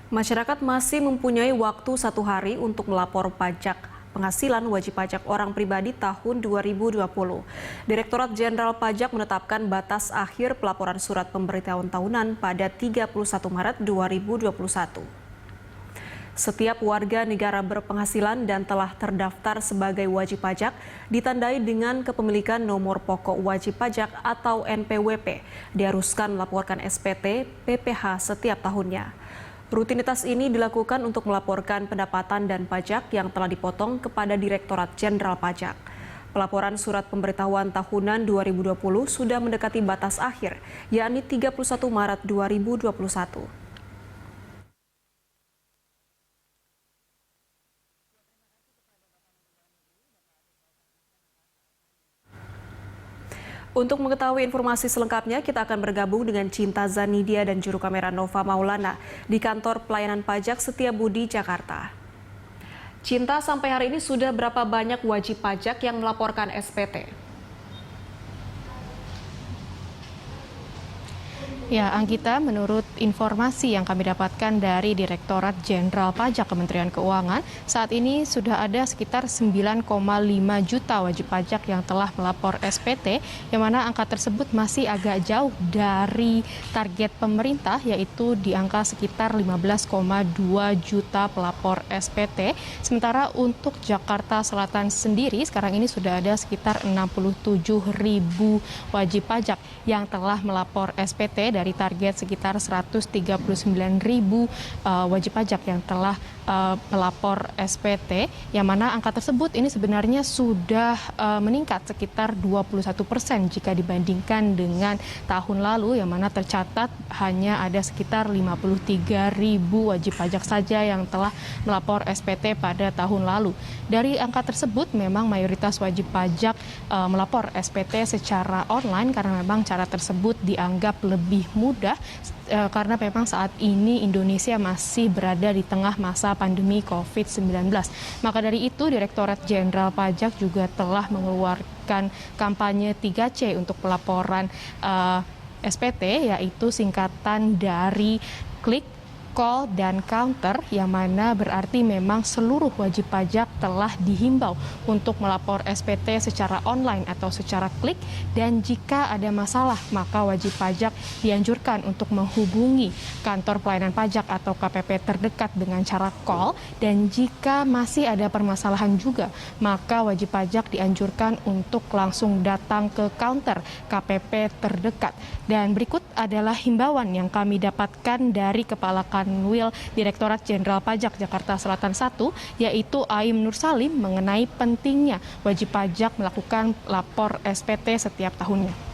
Masyarakat masih mempunyai waktu 1 hari untuk melapor pajak penghasilan wajib pajak orang pribadi tahun 2020. Direktorat Jenderal Pajak menetapkan batas akhir pelaporan surat pemberitahuan tahunan pada 31 Maret 2021. Setiap warga negara berpenghasilan dan telah terdaftar sebagai wajib pajak ditandai dengan kepemilikan nomor pokok wajib pajak atau NPWP, diharuskan melaporkan SPT PPh setiap tahunnya. Rutinitas ini dilakukan untuk melaporkan pendapatan dan pajak yang telah dipotong kepada Direktorat Jenderal Pajak. Pelaporan surat pemberitahuan tahunan 2020 sudah mendekati batas akhir, yakni 31 Maret 2021. Untuk mengetahui informasi selengkapnya, kita akan bergabung dengan Cinta Zanidia dan juru kamera Nova Maulana di kantor pelayanan pajak Setiabudi, Jakarta. Cinta, sampai hari ini sudah berapa banyak wajib pajak yang melaporkan SPT? Ya, Anggita, menurut informasi yang kami dapatkan dari Direktorat Jenderal Pajak Kementerian Keuangan, saat ini sudah ada sekitar 9,5 juta wajib pajak yang telah melapor SPT, yang mana angka tersebut masih agak jauh dari target pemerintah, yaitu di angka sekitar 15,2 juta pelapor SPT. Sementara untuk Jakarta Selatan sendiri, sekarang ini sudah ada sekitar 67.000 wajib pajak yang telah melapor SPT dari target sekitar 139.000 wajib pajak yang telah melapor SPT, yang mana angka tersebut ini sebenarnya sudah meningkat sekitar 21% jika dibandingkan dengan tahun lalu, yang mana tercatat hanya ada sekitar 53.000 wajib pajak saja yang telah melapor SPT pada tahun lalu. Dari angka tersebut memang mayoritas wajib pajak melapor SPT secara online karena memang cara tersebut dianggap lebih mudah karena memang saat ini Indonesia masih berada di tengah masa pandemi COVID-19. Maka dari itu Direktorat Jenderal Pajak juga telah mengeluarkan kampanye 3C untuk pelaporan SPT, yaitu singkatan dari klik, call, dan counter, yang mana berarti memang seluruh wajib pajak telah dihimbau untuk melapor SPT secara online atau secara klik, dan jika ada masalah maka wajib pajak dianjurkan untuk menghubungi kantor pelayanan pajak atau KPP terdekat dengan cara call, dan jika masih ada permasalahan juga maka wajib pajak dianjurkan untuk langsung datang ke counter KPP terdekat. Dan berikut adalah himbauan yang kami dapatkan dari Kepala Kanwil Direktorat Jenderal Pajak Jakarta Selatan 1, yaitu Aim Nur Salim, mengenai pentingnya wajib pajak melakukan lapor SPT setiap tahunnya.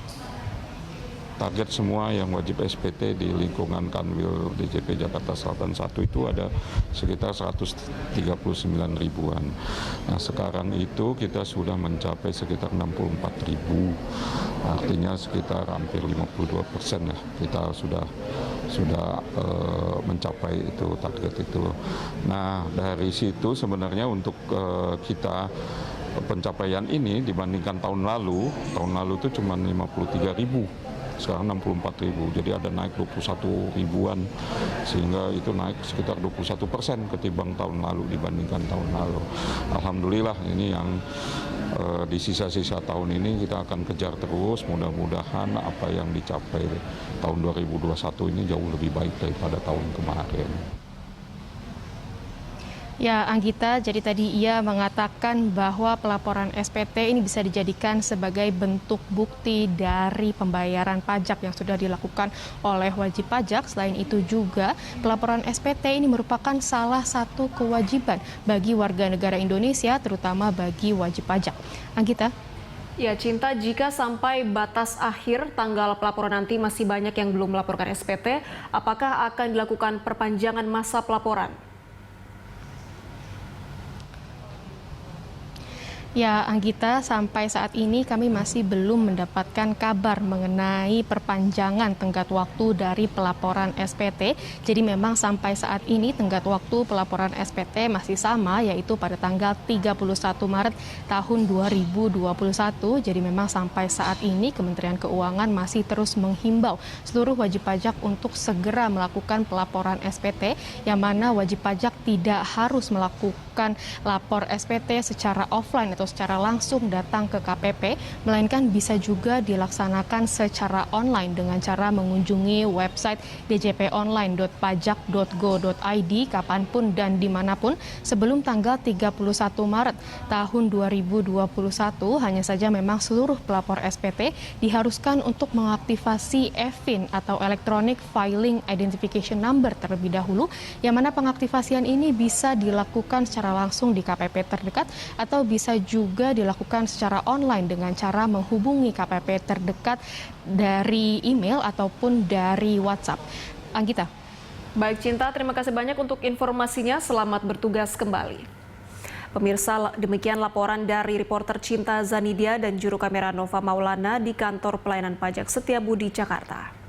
Target semua yang wajib SPT di lingkungan Kanwil DJP Jakarta Selatan 1 itu ada sekitar 139 ribuan. Nah, sekarang itu kita sudah mencapai sekitar 64 ribu, artinya sekitar hampir 52% ya. Kita sudah mencapai itu target itu. Nah, dari situ sebenarnya untuk kita pencapaian ini dibandingkan tahun lalu itu cuma 53 ribu. Sekarang 64.000, jadi ada naik 21 ribuan, sehingga itu naik sekitar 21% ketimbang tahun lalu dibandingkan tahun lalu. Alhamdulillah, ini yang di sisa-sisa tahun ini kita akan kejar terus, mudah-mudahan apa yang dicapai tahun 2021 ini jauh lebih baik daripada tahun kemarin. Ya, Anggita, jadi tadi ia mengatakan bahwa pelaporan SPT ini bisa dijadikan sebagai bentuk bukti dari pembayaran pajak yang sudah dilakukan oleh wajib pajak. Selain itu juga pelaporan SPT ini merupakan salah satu kewajiban bagi warga negara Indonesia, terutama bagi wajib pajak. Anggita? Ya, Cinta, jika sampai batas akhir tanggal pelaporan nanti masih banyak yang belum melaporkan SPT, apakah akan dilakukan perpanjangan masa pelaporan? Ya, Anggita, sampai saat ini kami masih belum mendapatkan kabar mengenai perpanjangan tenggat waktu dari pelaporan SPT. Jadi memang sampai saat ini tenggat waktu pelaporan SPT masih sama, yaitu pada tanggal 31 Maret tahun 2021. Jadi memang sampai saat ini Kementerian Keuangan masih terus menghimbau seluruh wajib pajak untuk segera melakukan pelaporan SPT, yang mana wajib pajak tidak harus melakukan lapor SPT secara offline atau secara langsung datang ke KPP, melainkan bisa juga dilaksanakan secara online dengan cara mengunjungi website djponline.pajak.go.id kapanpun dan dimanapun sebelum tanggal 31 Maret tahun 2021. Hanya saja memang seluruh pelapor SPT diharuskan untuk mengaktifasi EFIN atau Electronic Filing Identification Number terlebih dahulu, yang mana pengaktifasian ini bisa dilakukan secara langsung di KPP terdekat atau bisa juga dilakukan secara online dengan cara menghubungi KPP terdekat dari email ataupun dari WhatsApp. Anggita. Baik Cinta, terima kasih banyak untuk informasinya. Selamat bertugas kembali. Pemirsa, demikian laporan dari reporter Cinta Zanidia dan juru kamera Nova Maulana di kantor pelayanan pajak Setiabudi, Jakarta.